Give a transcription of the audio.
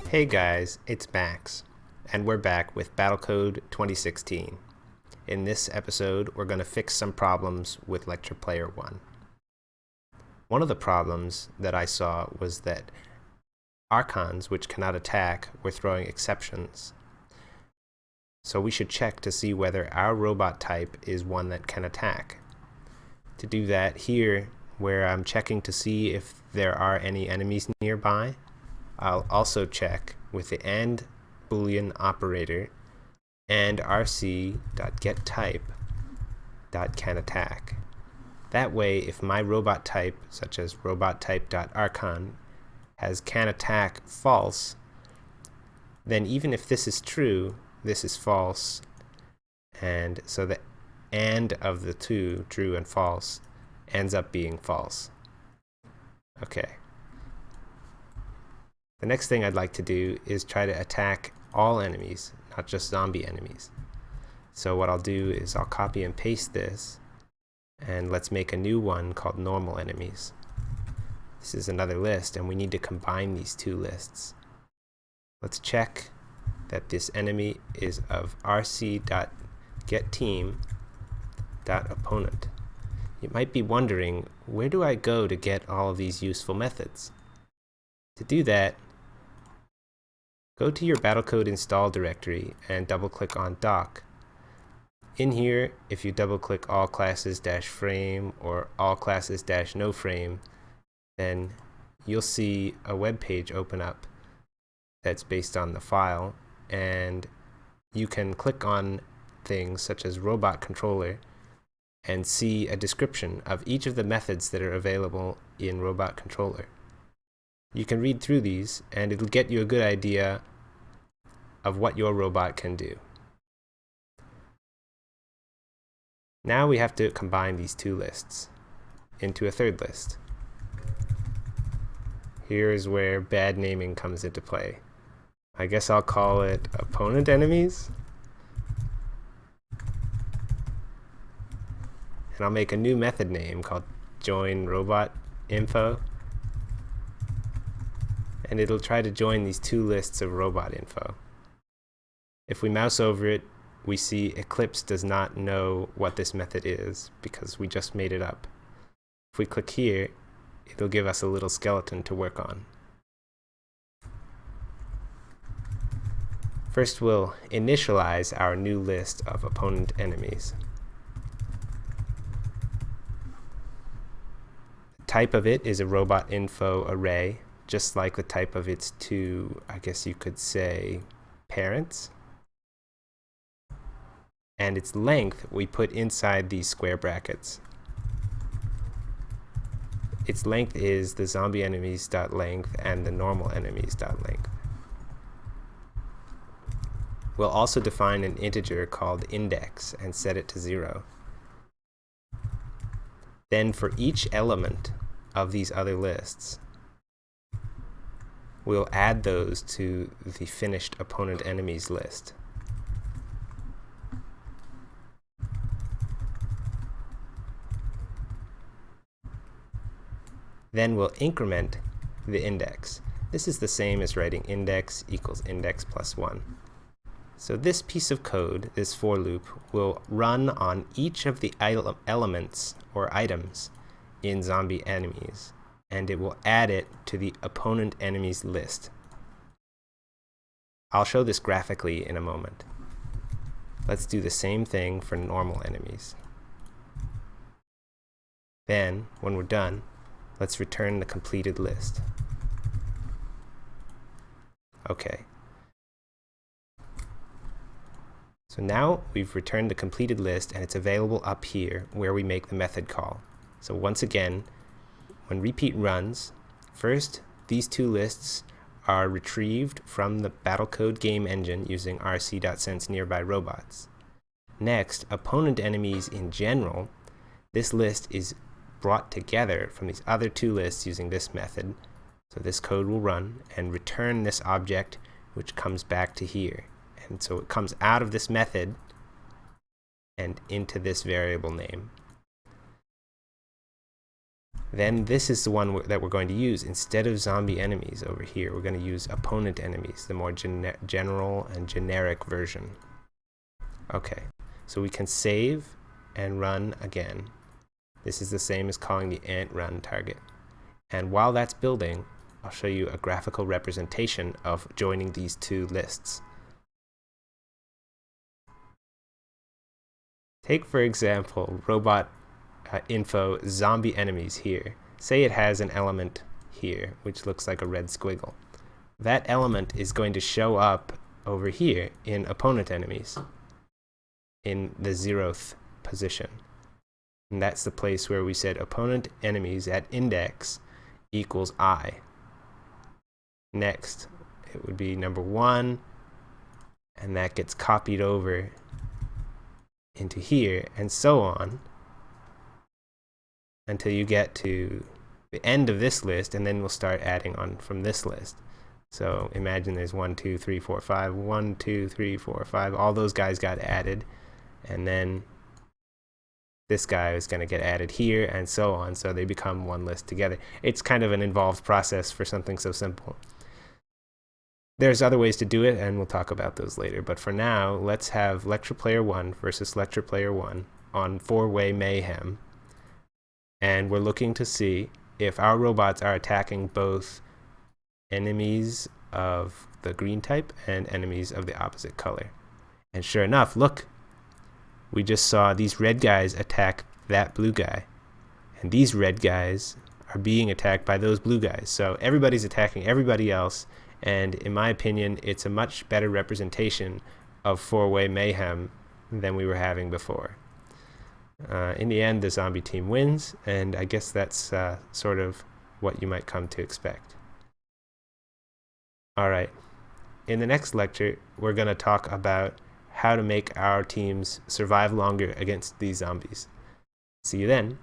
Hey guys, it's Max, and we're back with Battlecode 2016. In this episode, we're going to fix some problems with Lecture Player 1. One of the problems that I saw was that Archons, which cannot attack, were throwing exceptions. So we should check to see whether our robot type is one that can attack. To do that, here, where I'm checking to see if there are any enemies nearby, I'll also check with the AND Boolean operator and rc.getType.canAttack. That way, if my robot type, such as robottype.archon, has canAttack false, then even if this is true, this is false, and so the AND of the two, true and false, ends up being false. Okay. The next thing I'd like to do is try to attack all enemies, not just zombie enemies. So what I'll do is I'll copy and paste this, and let's make a new one called normal enemies. This is another list, and we need to combine these two lists. Let's check that this enemy is of rc.getTeam.opponent. You might be wondering, where do I go to get all of these useful methods? To do that, go to your Battlecode install directory and double-click on doc. In here, if you double-click all classes-frame or all classes-no frame, then you'll see a web page open up that's based on the file, and you can click on things such as robot controller and see a description of each of the methods that are available in robot controller. You can read through these, and it'll get you a good idea of what your robot can do. Now we have to combine these two lists into a third list. Here's where bad naming comes into play. I guess I'll call it opponent enemies. And I'll make a new method name called join robot info. And it'll try to join these two lists of robot info. If we mouse over it, we see Eclipse does not know what this method is because we just made it up. If we click here, it'll give us a little skeleton to work on. First, we'll initialize our new list of opponent enemies. The type of it is a robot info array, just like the type of its two, I guess you could say, parents. And its length we put inside these square brackets. Its length is the zombie enemies.length and the normal enemies.length. We'll also define an integer called index and set it to 0. Then for each element of these other lists, we'll add those to the finished opponent enemies list. Then we'll increment the index. This is the same as writing index equals index plus 1. So this piece of code, this for loop, will run on each of the elements or items in zombie enemies, and it will add it to the opponent enemies list. I'll show this graphically in a moment. Let's do the same thing for normal enemies. Then, when we're done, let's return the completed list. Okay. So now we've returned the completed list, and it's available up here where we make the method call. So once again, when repeat runs, first these two lists are retrieved from the Battlecode game engine using rc.sense_nearby_robots. Next, opponent enemies in general, this list is brought together from these other two lists using this method. So this code will run and return this object, which comes back to here. And so it comes out of this method and into this variable name. then this is the one that we're going to use. Instead of zombie enemies over here, we're going to use opponent enemies, the more general and generic version. Okay, so we can save and run again. This is the same as calling the ant run target. And while that's building, I'll show you a graphical representation of joining these two lists. Take, for example, robot info zombie enemies here. Say it has an element here, which looks like a red squiggle. That element is going to show up over here in opponent enemies in the 0th position. And that's the place where we said opponent enemies at index equals I. Next, it would be number 1, and that gets copied over into here, and so on, until you get to the end of this list, and then we'll start adding on from this list. So imagine there's 1, 2, 3, 4, 5, 1, 2, 3, 4, 5, all those guys got added, and then this guy is going to get added here, and so on, so they become one list together. It's kind of an involved process for something so simple. There's other ways to do it, and we'll talk about those later. But for now, let's have lecture player 1 versus lecture player 1 on 4-way mayhem. And we're looking to see if our robots are attacking both enemies of the green type and enemies of the opposite color. And sure enough, look, we just saw these red guys attack that blue guy. And these red guys are being attacked by those blue guys. So everybody's attacking everybody else. And in my opinion, it's a much better representation of 4-way mayhem than we were having before. In the end, the zombie team wins, and I guess that's sort of what you might come to expect. All right, in the next lecture, we're going to talk about how to make our teams survive longer against these zombies. See you then.